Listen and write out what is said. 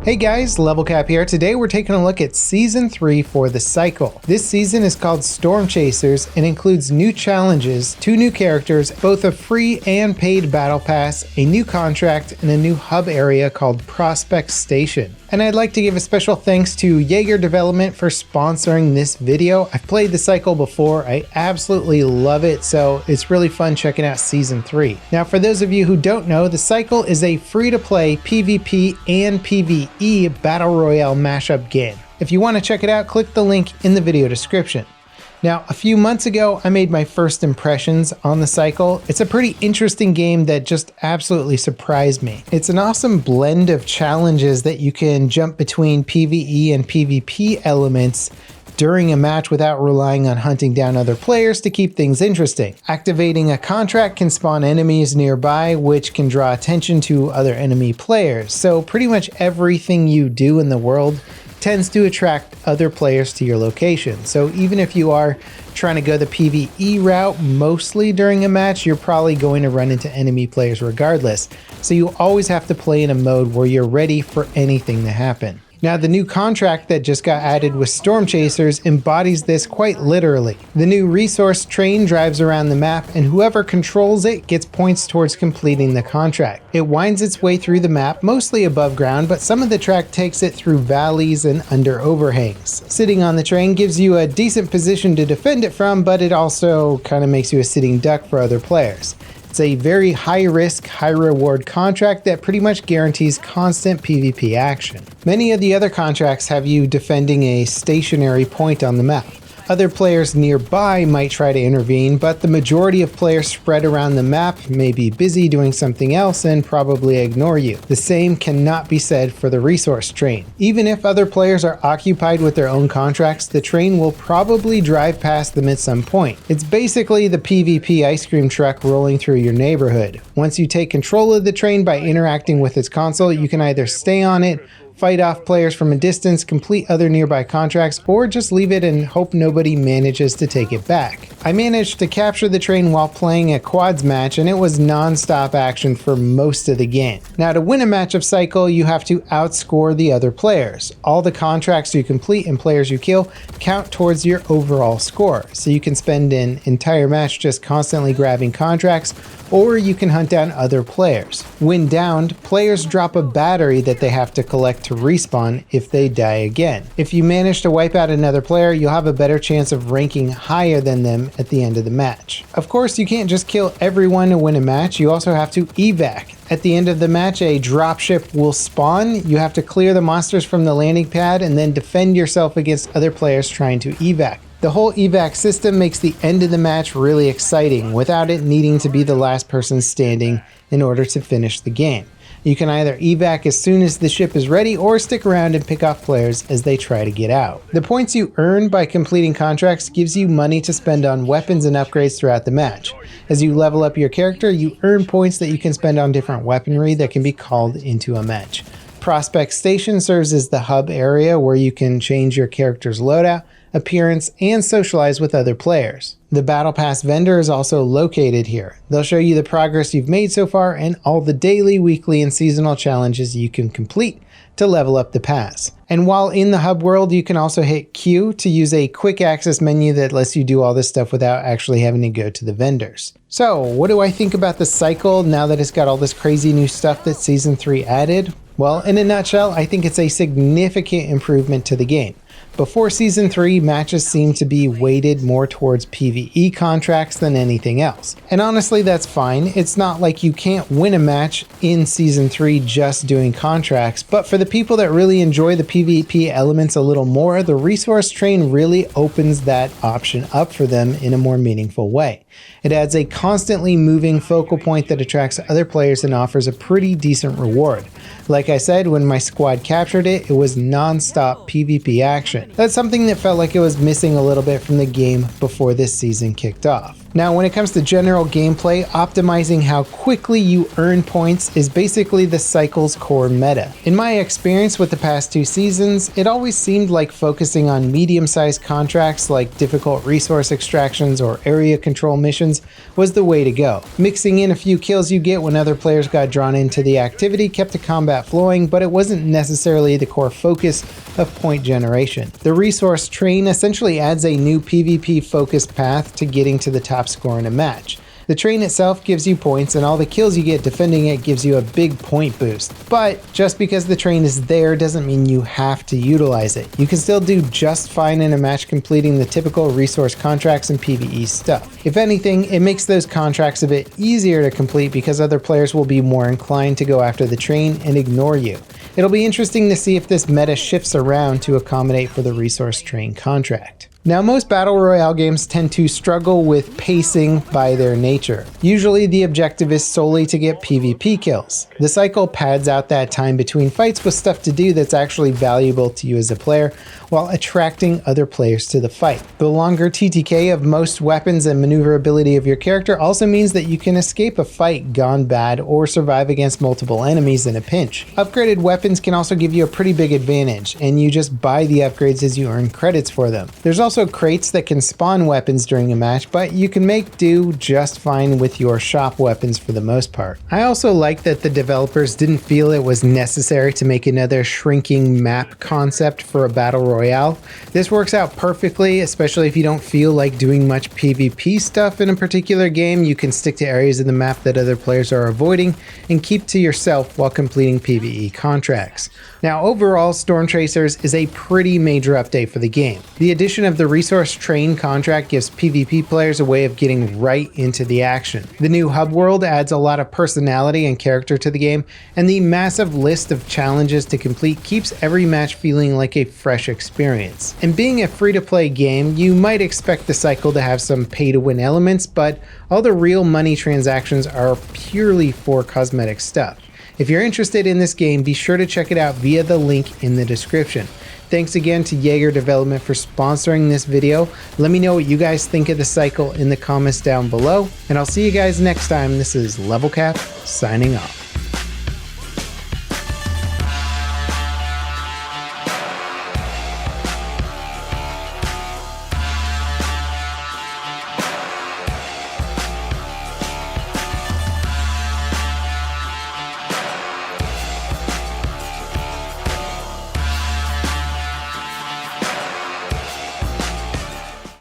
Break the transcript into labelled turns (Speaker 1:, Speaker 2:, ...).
Speaker 1: Hey guys, LevelCap here. Today we're taking a look at Season 3 for the cycle. This season is called Stormchasers and includes new challenges, 2 new characters, both a free and paid battle pass, a new contract, and a new hub area called Prospect Station. And I'd like to give a special thanks to Jaeger Development for sponsoring this video. I've played the cycle before, I absolutely love it, so it's really fun checking out Season 3. Now for those of you who don't know, the cycle is a free-to-play PvP and PvE Battle Royale mashup game. If you want to check it out, click the link in the video description. Now, a few months ago, I made my first impressions on the cycle. It's a pretty interesting game that just absolutely surprised me. It's an awesome blend of challenges that you can jump between PvE and PvP elements during a match without relying on hunting down other players to keep things interesting. Activating a contract can spawn enemies nearby, which can draw attention to other enemy players. So pretty much everything you do in the world tends to attract other players to your location. So even if you are trying to go the PvE route mostly during a match, you're probably going to run into enemy players regardless. So you always have to play in a mode where you're ready for anything to happen. Now, the new contract that just got added with Stormchasers embodies this quite literally. The new resource train drives around the map, and whoever controls it gets points towards completing the contract. It winds its way through the map, mostly above ground, but some of the track takes it through valleys and under overhangs. Sitting on the train gives you a decent position to defend it from, but it also kind of makes you a sitting duck for other players. It's a very high risk, high reward contract that pretty much guarantees constant PvP action. Many of the other contracts have you defending a stationary point on the map. Other players nearby might try to intervene, but the majority of players spread around the map may be busy doing something else and probably ignore you. The same cannot be said for the resource train. Even if other players are occupied with their own contracts, the train will probably drive past them at some point. It's basically the PvP ice cream truck rolling through your neighborhood. Once you take control of the train by interacting with its console, you can either stay on it, fight off players from a distance, complete other nearby contracts, or just leave it and hope nobody manages to take it back. I managed to capture the train while playing a quads match, and it was non-stop action for most of the game. Now, to win a match of Cycle, you have to outscore the other players. All the contracts you complete and players you kill count towards your overall score, so you can spend an entire match just constantly grabbing contracts, or you can hunt down other players. When downed, players drop a battery that they have to collect to respawn if they die again. If you manage to wipe out another player, you'll have a better chance of ranking higher than them at the end of the match. Of course, you can't just kill everyone to win a match, you also have to evac. At the end of the match, a dropship will spawn. You have to clear the monsters from the landing pad and then defend yourself against other players trying to evac. The whole evac system makes the end of the match really exciting without it needing to be the last person standing in order to finish the game. You can either evac as soon as the ship is ready or stick around and pick off players as they try to get out. The points you earn by completing contracts gives you money to spend on weapons and upgrades throughout the match. As you level up your character, you earn points that you can spend on different weaponry that can be called into a match. Prospect Station serves as the hub area where you can change your character's loadout, appearance, and socialize with other players. The Battle Pass vendor is also located here. They'll show you the progress you've made so far and all the daily, weekly, and seasonal challenges you can complete to level up the pass. And while in the hub world, you can also hit Q to use a quick access menu that lets you do all this stuff without actually having to go to the vendors. So, what do I think about the cycle now that it's got all this crazy new stuff that Season 3 added? Well, in a nutshell, I think it's a significant improvement to the game. Before Season 3, matches seemed to be weighted more towards PvE contracts than anything else. And honestly, that's fine. It's not like you can't win a match in Season 3 just doing contracts, but for the people that really enjoy the PvP elements a little more, the resource train really opens that option up for them in a more meaningful way. It adds a constantly moving focal point that attracts other players and offers a pretty decent reward. Like I said, when my squad captured it, it was non-stop PvP action. That's something that felt like it was missing a little bit from the game before this season kicked off. Now, when it comes to general gameplay, optimizing how quickly you earn points is basically the cycle's core meta. In my experience with the past 2 seasons, it always seemed like focusing on medium-sized contracts like difficult resource extractions or area control missions was the way to go. Mixing in a few kills you get when other players got drawn into the activity kept the combat flowing, but it wasn't necessarily the core focus of point generation. The resource train essentially adds a new PvP-focused path to getting to the top score in a match. The train itself gives you points, and all the kills you get defending it gives you a big point boost. But just because the train is there doesn't mean you have to utilize it. You can still do just fine in a match completing the typical resource contracts and PvE stuff. If anything, it makes those contracts a bit easier to complete because other players will be more inclined to go after the train and ignore you. It'll be interesting to see if this meta shifts around to accommodate for the resource train contract. Now, most Battle Royale games tend to struggle with pacing by their nature. Usually the objective is solely to get PvP kills. The cycle pads out that time between fights with stuff to do that's actually valuable to you as a player, while attracting other players to the fight. The longer TTK of most weapons and maneuverability of your character also means that you can escape a fight gone bad or survive against multiple enemies in a pinch. Upgraded weapons can also give you a pretty big advantage, and you just buy the upgrades as you earn credits for them. There's also crates that can spawn weapons during a match, but you can make do just fine with your shop weapons for the most part. I also like that the developers didn't feel it was necessary to make another shrinking map concept for a battle royale. This works out perfectly, especially if you don't feel like doing much PvP stuff in a particular game. You can stick to areas of the map that other players are avoiding and keep to yourself while completing PvE contracts. Now, overall, Stormchasers is a pretty major update for the game. The addition of the resource train contract gives PvP players a way of getting right into the action. The new hub world adds a lot of personality and character to the game, and the massive list of challenges to complete keeps every match feeling like a fresh experience. And being a free-to-play game, you might expect the cycle to have some pay-to-win elements, but all the real money transactions are purely for cosmetic stuff. If you're interested in this game, be sure to check it out via the link in the description. Thanks again to Jaeger Development for sponsoring this video. Let me know what you guys think of the cycle in the comments down below, and I'll see you guys next time. This is LevelCap signing off.